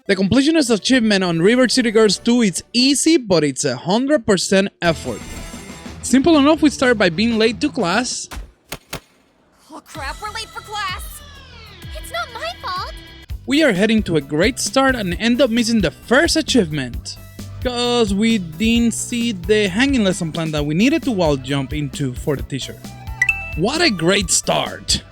The completionist achievement on River City Girls 2 is easy, but it's 100% effort. Simple enough, we start by being late to class. Oh crap, we're late for class! It's not my fault! We are heading to a great start and end up missing the first achievement, because we didn't see the hanging lesson plan that we needed to wall jump into for the teacher. What a great start!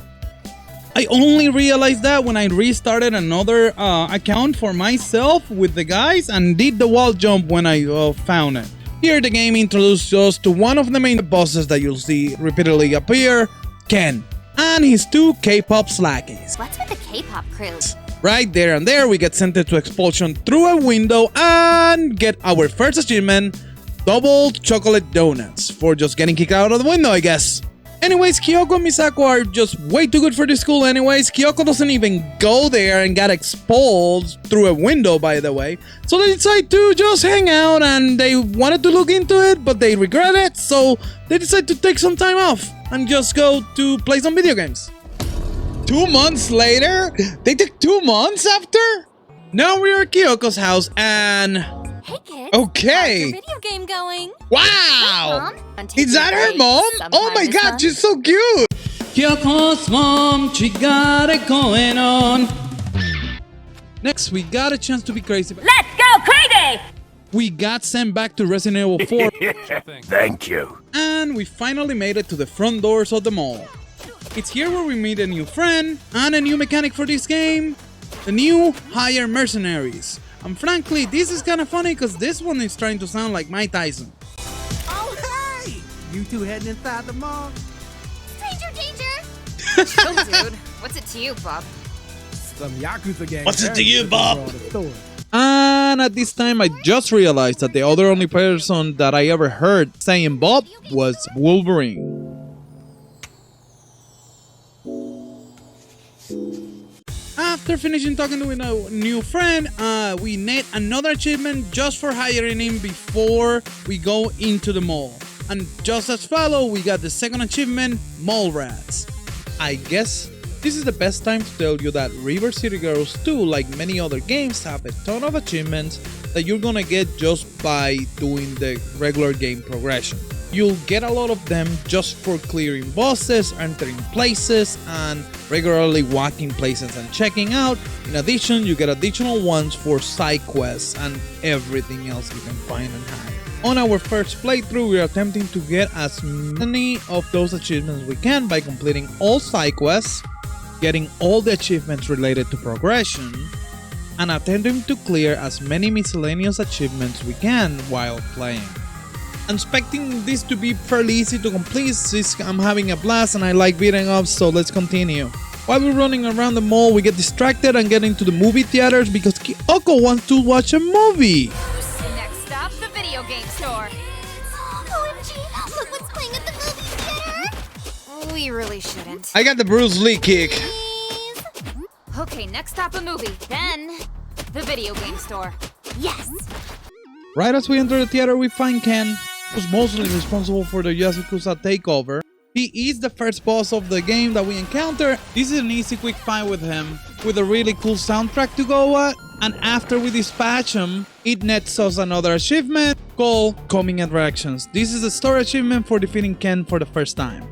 I only realized that when I restarted another account for myself with the guys and did the wall jump when I found it. Here the game introduces us to one of the main bosses that you'll see repeatedly appear, Ken, and his two K-pop lackeys. What's with the K-pop crew? Right there and there we get sent to expulsion through a window and get our first achievement, double chocolate donuts, for just getting kicked out of the window, I guess. Anyways, Kyoko and Misako are just way too good for this school anyways. Kyoko doesn't even go there and got expelled through a window, by the way. So they decide to just hang out, and they wanted to look into it, but they regret it. So they decide to take some time off and just go to play some video games. 2 months later? They took 2 months after? Now we are at Kyoko's house and... Hey kids, okay. how's your video game going? Wow! Hey, Mom. Is that her mom? Oh my god, she's so cute! Kyoko's mom, she got it going on. Next, we got a chance to be crazy. Let's go crazy! We got sent back to Resident Evil 4. Thank you. And we finally made it to the front doors of the mall. It's here where we meet a new friend and a new mechanic for this game. The new Hire Mercenaries. And frankly, this is kind of funny because this one is trying to sound like Mike Tyson. Oh, hey! You two heading inside the mall? Stranger danger! Chill, dude. What's it to you, Bob? Some Yakuza gang. What's it to you, Bob? Bob? And at this time, I just realized that the other only person that I ever heard saying Bob was Wolverine. After finishing talking to a new friend, we need another achievement just for hiring him before we go into the mall. And just as follow, we got the second achievement, Mall Rats. I guess this is the best time to tell you that River City Girls 2, like many other games, have a ton of achievements that you're gonna get just by doing the regular game progression. You'll get a lot of them just for clearing bosses, entering places, and regularly walking places and checking out. In addition, you get additional ones for side quests and everything else you can find and hide. On our first playthrough, we are attempting to get as many of those achievements we can by completing all side quests, getting all the achievements related to progression, and attempting to clear as many miscellaneous achievements we can while playing. I'm expecting this to be fairly easy to complete since I'm having a blast and I like beating up, so let's continue. While we're running around the mall, we get distracted and get into the movie theaters because Kyoko wants to watch a movie. Next stop, the video game store. OMG, look what's playing at the movie theater! We really shouldn't. I got the Bruce Lee kick. Please. Okay, next stop, a movie. Then, the video game store. Yes! Right as we enter the theater, we find Ken, who's mostly responsible for the Yakuza takeover. He is the first boss of the game that we encounter. This is an easy quick fight with him, with a really cool soundtrack to go at. And after we dispatch him, it nets us another achievement called Coming Attractions. This is a story achievement for defeating Ken for the first time.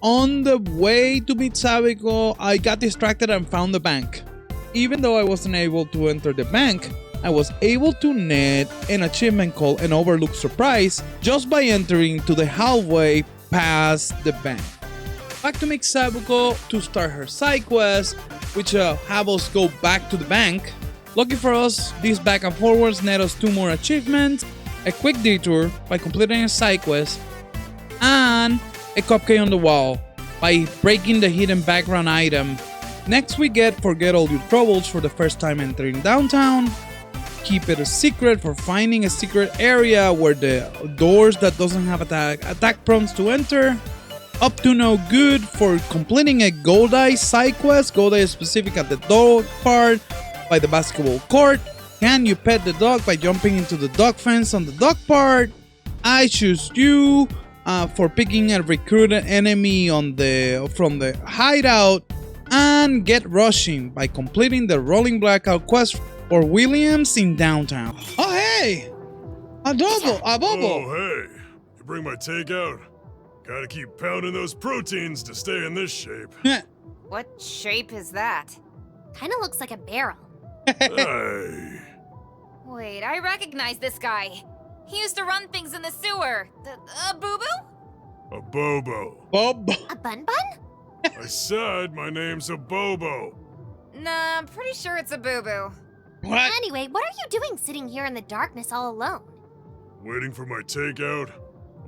On the way to meet Sabiko, I got distracted and found the bank. Even though I wasn't able to enter the bank, I was able to net an achievement called an Overlooked Surprise just by entering to the hallway past the bank. Back to meet Sabuko to start her side quest, which have us go back to the bank. Lucky for us, these back and forwards net us 2 more achievements, a quick detour by completing a side quest, and a cupcake on the wall by breaking the hidden background item. Next we get Forget All Your Troubles for the first time entering downtown, Keep It a Secret for finding a secret area where the doors that doesn't have attack prompts to enter, Up to No Good for completing a Goldeye side quest, Goldeye is specific at the dog part by the basketball court, Can You Pet the Dog by jumping into the dog fence on the dog part, I Choose You for picking a recruited enemy from the hideout, and Get Rushing by completing the Rolling Blackout quest or Williams in downtown. Oh, hey! A Bobo! Oh, hey. You bring my takeout? Gotta keep pounding those proteins to stay in this shape. What shape is that? Kinda looks like a barrel. Hey. Wait, I recognize this guy. He used to run things in the sewer. A boo-boo? A Bobo. Bobo. A bun-bun? I said my name's a Bobo. Nah, I'm pretty sure it's a boo-boo. What? Anyway, what are you doing sitting here in the darkness all alone? Waiting for my takeout?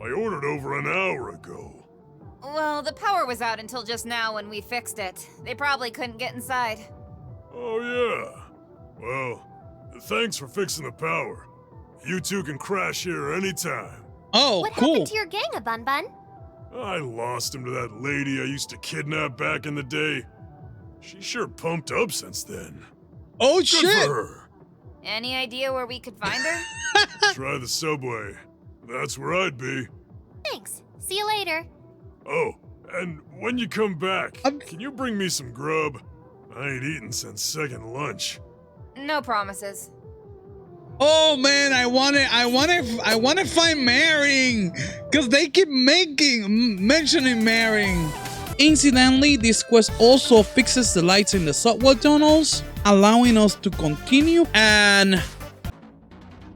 I ordered over an hour ago. Well, the power was out until just now when we fixed it. They probably couldn't get inside. Oh, yeah. Well, thanks for fixing the power. You two can crash here anytime. Oh, What cool. happened to your gang, a bun-bun? I lost him to that lady I used to kidnap back in the day. She sure pumped up since then. Oh, Good shit. for her. Any idea where we could find her? Try the subway. That's where I'd be. Thanks. See you later. Oh, and when you come back, I'm- can you bring me some grub? I ain't eaten since second lunch. No promises. Oh man, I want to find Maring, cause they keep mentioning Maring. Incidentally, this quest also fixes the lights in the subway tunnels, allowing us to continue and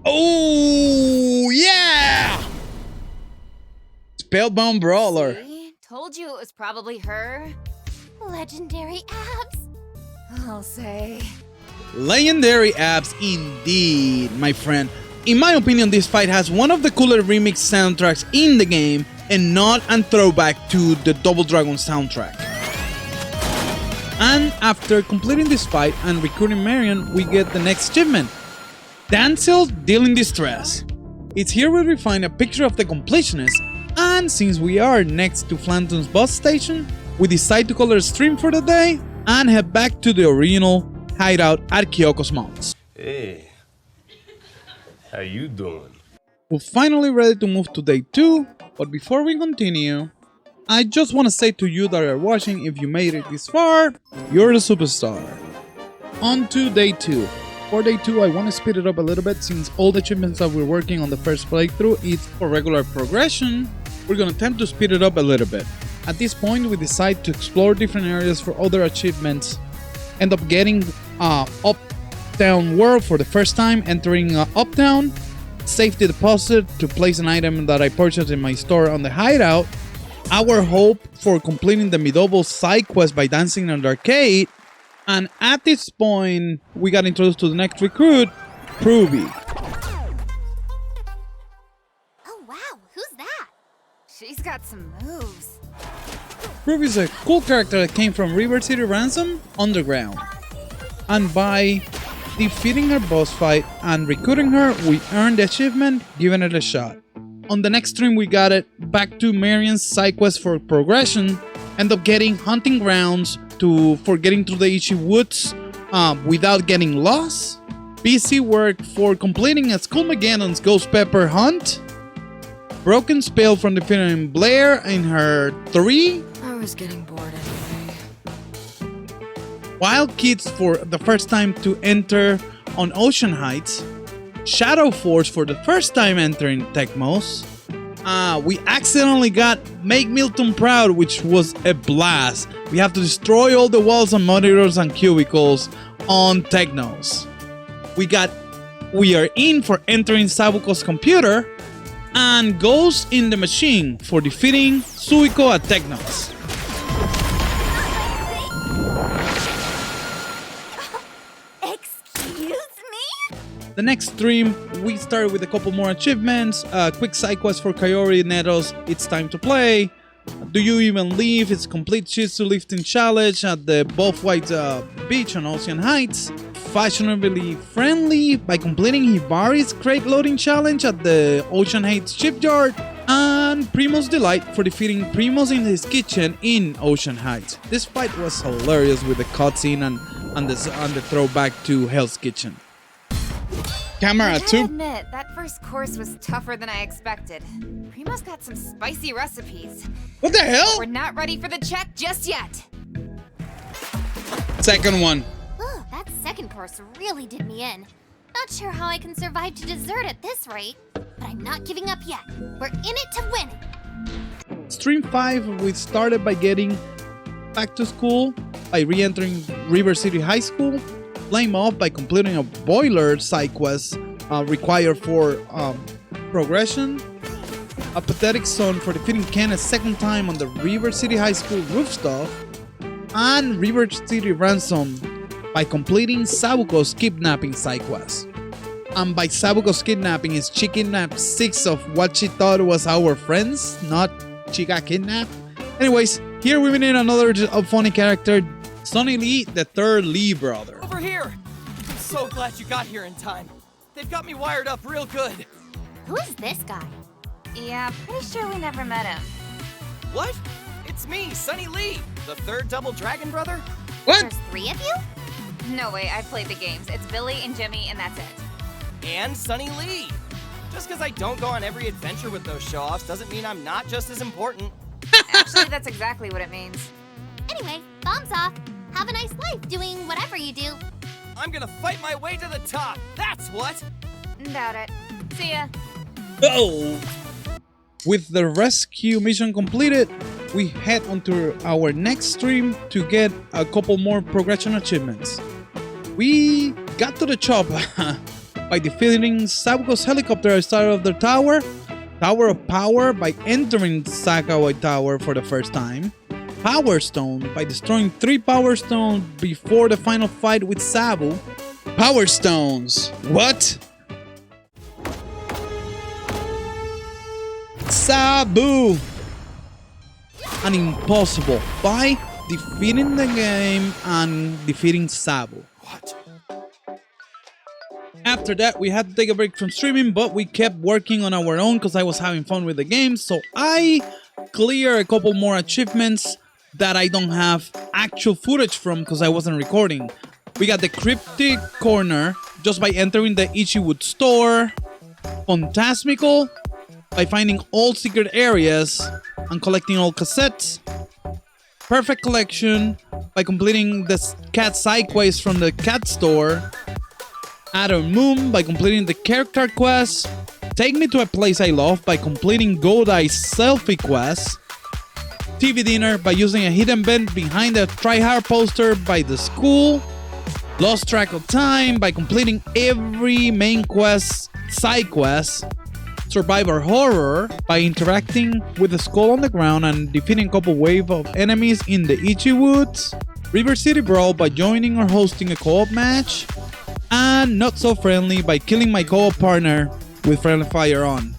oh yeah, Spellbound Brawler. See? Told you it was probably her. Legendary abs. I'll say. Legendary abs indeed, my friend. In my opinion, this fight has one of the cooler remix soundtracks in the game and not a throwback to the Double Dragon soundtrack. And after completing this fight and recruiting Marion, we get the next achievement. Damsel Dealing Distress. It's here where we find a picture of the completionist, and since we are next to Flanton's bus station, we decide to call it a stream for the day and head back to the original hideout at Kyoko's Mounts. Hey, how you doing? We're finally ready to move to day 2, but before we continue, I just want to say to you that are watching, if you made it this far, you're the superstar. On to day 2. For day 2, I want to speed it up a little bit since all the achievements that we're working on the first playthrough is for regular progression. We're going to attempt to speed it up a little bit. At this point, we decide to explore different areas for other achievements. End up getting Uptown World for the first time, entering Uptown. Safety deposit to place an item that I purchased in my store on the hideout. Our hope for completing the Midobo side quest by dancing in the arcade. And at this point, we got introduced to the next recruit, Pruby. Oh wow, who's that? She's got some moves. Pruby is a cool character that came from River City Ransom Underground. And by defeating her boss fight and recruiting her, we earned the achievement, giving it a shot. On the next stream, we got it back to Marion's side quest for progression. End up getting hunting grounds for getting through the Ichi Woods without getting lost. BC work for completing a Skullmageddon's Ghost Pepper hunt. Broken spell from defeating Blair in her 3. I was getting bored anyway. Wild Kids for the first time to enter on Ocean Heights. Shadow Force for the first time entering Tecmos. We accidentally got Make Milton Proud, which was a blast. We have to destroy all the walls and monitors and cubicles on Technos. We are in for entering Sabuko's computer. And Ghost in the Machine for defeating Suiko at Technos. Excuse me? The next stream, we started with a couple more achievements. Quick side quest for Kaori Neto's It's Time to Play. Do You Even Leave? It's complete Shitsu lifting challenge at the Both White Beach on Ocean Heights. Fashionably friendly by completing Hibari's crate loading challenge at the Ocean Heights shipyard. And Primo's Delight for defeating Primos in his kitchen in Ocean Heights. This fight was hilarious with the cutscene and the throwback to Hell's Kitchen. Camera I 2. admit, that first course was tougher than I expected. Primo's got some spicy recipes. What the hell? We're not ready for the check just yet. Second one. Oh, that's That second course really did me in. Not sure how I can survive to dessert at this rate, but I'm not giving up yet. We're in it to win it. Stream 5, we started by getting back to school, by re-entering River City High School, flame off by completing a boiler side quest required for progression, a pathetic son for defeating Ken a second time on the River City High School rooftop, and River City Ransom by completing Sabuko's kidnapping side quest. And by Sabuko's kidnapping is she kidnapped 6 of what she thought was our friends, not she got kidnapped. Anyways, here we meet another funny character, Sonny Lee, the third Lee brother. Over here! I'm so glad you got here in time. They've got me wired up real good. Who is this guy? Yeah, pretty sure we never met him. What? It's me, Sonny Lee, the third double dragon brother. What? There's 3 of you? No way, I've played the games. It's Billy and Jimmy, and that's it. And Sonny Lee. Just because I don't go on every adventure with those show-offs doesn't mean I'm not just as important. Actually, that's exactly what it means. Anyway, thumbs off. Have a nice life doing whatever you do. I'm gonna fight my way to the top, that's what! Doubt it. See ya. Oh! With the rescue mission completed, we head onto our next stream to get a couple more progression achievements. We got to the top by defeating Sabuko's helicopter outside of the Tower of Power by entering Sakawai Tower for the first time, Power Stone by destroying 3 Power Stones before the final fight with Sabu. Power Stones! What? Sabu! An impossible by defeating the game and defeating Sabu. What? After that, we had to take a break from streaming, but we kept working on our own because I was having fun with the game. So I cleared a couple more achievements that I don't have actual footage from because I wasn't recording. We got the Cryptic Corner just by entering the Ichiwood store. Phantasmical by finding all secret areas and collecting all cassettes. Perfect Collection by completing the cat side quest from the cat store. Adam Moon by completing the character quest. Take Me to a Place I Love by completing Godai's selfie quest. TV Dinner by using a hidden vent behind the Try Hard poster by the school. Lost Track of Time by completing every main quest, side quest. Survivor Horror by interacting with the skull on the ground and defeating a couple wave of enemies in the Ichiwoods. River City Brawl by joining or hosting a co-op match. And Not So Friendly by killing my co-op partner with friendly fire on.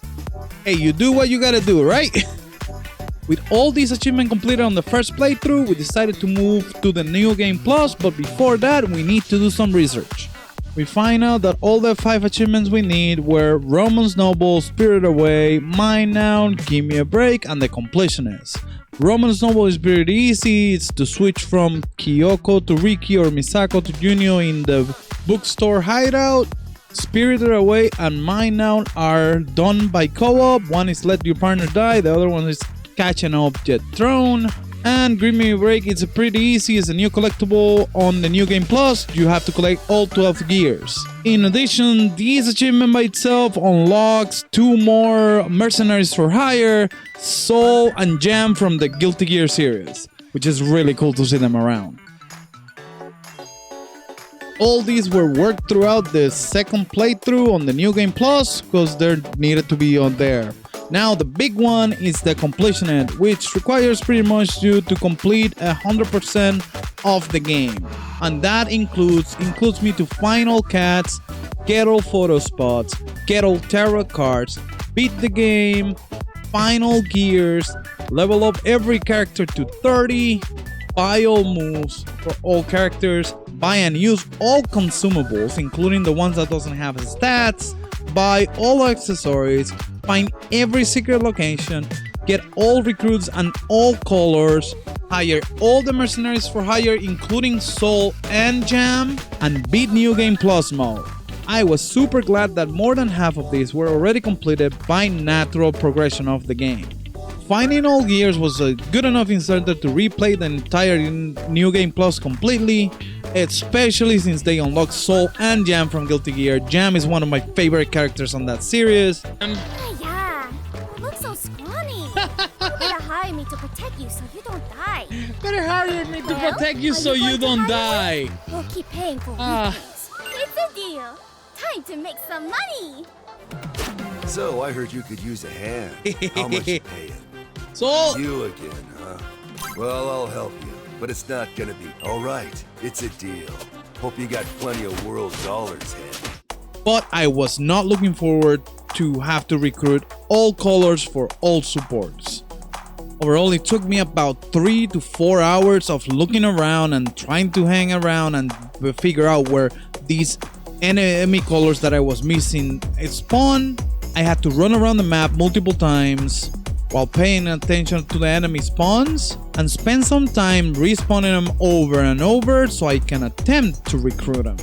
Hey, you do what you gotta do, right? With all these achievements completed on the first playthrough, we decided to move to the New Game Plus, but before that, we need to do some research. We find out that all the 5 achievements we need were Roman's Noble, Spirit Away, Mine Now, Give Me a Break, and The Completionist. Roman's Noble is pretty easy. It's to switch from Kyoko to Riki or Misako to Junio in the bookstore hideout. Spirited Away and Mine Now are done by co-op. One is Let Your Partner Die, the other one is Catch an Object Thrown. And Give Me a Break is pretty easy. It's a new collectible on the New Game Plus. You have to collect all 12 gears. In addition, this achievement by itself unlocks 2 more Mercenaries for Hire, Soul, and Jam from the Guilty Gear series, which is really cool to see them around. All these were worked throughout the second playthrough on the New Game Plus because they needed to be on there. Now the big one is the Completionist, which requires pretty much you to complete 100% of the game. And that includes me to find all cats, get all photo spots, get all tarot cards, beat the game, find all gears, level up every character to 30, buy all moves for all characters, buy and use all consumables, including the ones that doesn't have stats, buy all accessories, find every secret location, get all recruits and all colors, hire all the Mercenaries for Hire including Soul and Jam, and beat New Game Plus mode. I was super glad that more than half of these were already completed by natural progression of the game. Finding all gears was a good enough incentive to replay the entire New Game Plus completely. especially since they unlock Soul and Jam from Guilty Gear. Jam is one of my favorite characters on that series. Yeah, look so scrawny. You better hire me to protect you so you don't die. Better hire me to Well, protect you are so you you going don't to hire die. We'll keep paying for Ah. weekends. It's a deal. Time to make some money. So I heard you could use a hand. How much you paying? Soul! You again, huh? Well, I'll help you, but it's not gonna be. All right, it's a deal. Hope you got plenty of world dollars, head. But I was not looking forward to have to recruit all colors for all supports. Overall, it took me about 3 to 4 hours of looking around and trying to hang around and figure out where these enemy colors that I was missing spawn. I had to run around the map multiple times while paying attention to the enemy spawns and spend some time respawning them over and over so I can attempt to recruit them.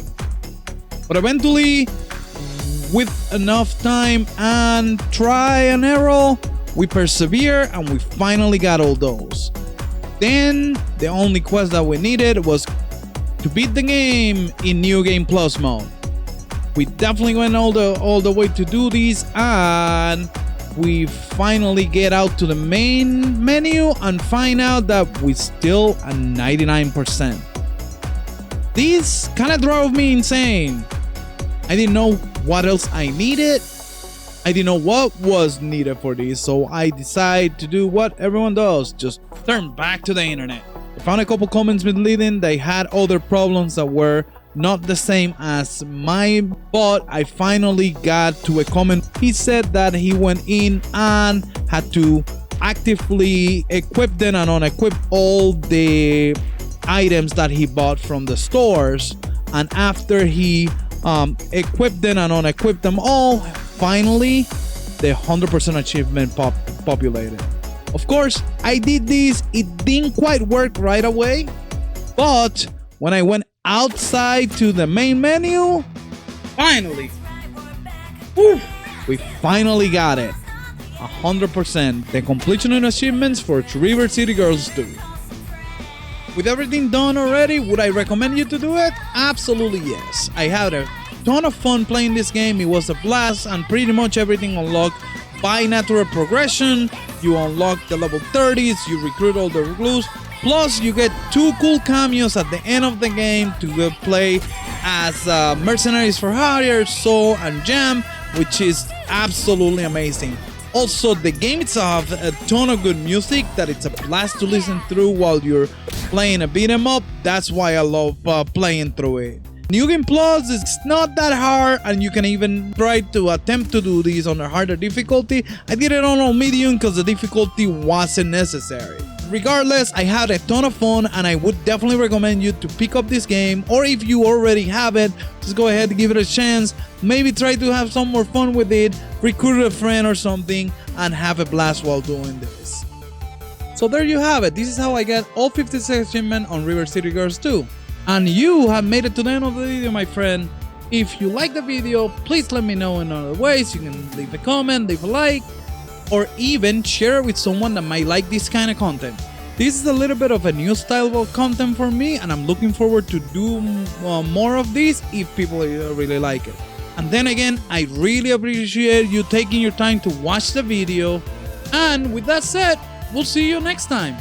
But eventually, with enough time and try and error, we persevere and we finally got all those. Then the only quest that we needed was to beat the game in New Game Plus mode. We definitely went all the way to do this, and we finally get out to the main menu and find out that we still at 99%. This kind of drove me insane. I didn't know what else I needed. I didn't know what was needed for this, so I decided to do what everyone does, just turn back to the internet. I found a couple comments misleading. They had other problems that were not the same as mine, but I finally got to a comment. He said that he went in and had to actively equip them and unequip all the items that he bought from the stores, and after he equipped them and unequipped them all, finally the 100% achievement populated. Of course, I did this. It didn't quite work right away, but when I went outside to the main menu, finally, we finally got it. 100%. The completion of achievements for River City Girls 2. With everything done already, would I recommend you to do it? Absolutely yes. I had a ton of fun playing this game. It was a blast, and pretty much everything unlocked by natural progression. You unlock the level 30s, you recruit all the recruits, plus you get 2 cool cameos at the end of the game to play as mercenaries for hire, Soul and Jam, which is absolutely amazing. Also, the game itself has a ton of good music that it's a blast to listen through while you're playing a beat 'em up. That's why I love playing through it. New Game Plus is not that hard, and you can even try to attempt to do this on a harder difficulty. I did it on medium because the difficulty wasn't necessary. Regardless, I had a ton of fun, and I would definitely recommend you to pick up this game, or if you already have it, just go ahead and give it a chance. Maybe try to have some more fun with it, recruit a friend or something, and have a blast while doing this. So there you have it. This is how I get all 56 achievements on River City Girls 2. And you have made it to the end of the video, my friend. If you like the video, please let me know in other ways. You can leave a comment, leave a like, or even share it with someone that might like this kind of content. This is a little bit of a new style of content for me, and I'm looking forward to do more of this if people really like it. And then again, I really appreciate you taking your time to watch the video. And with that said, we'll see you next time.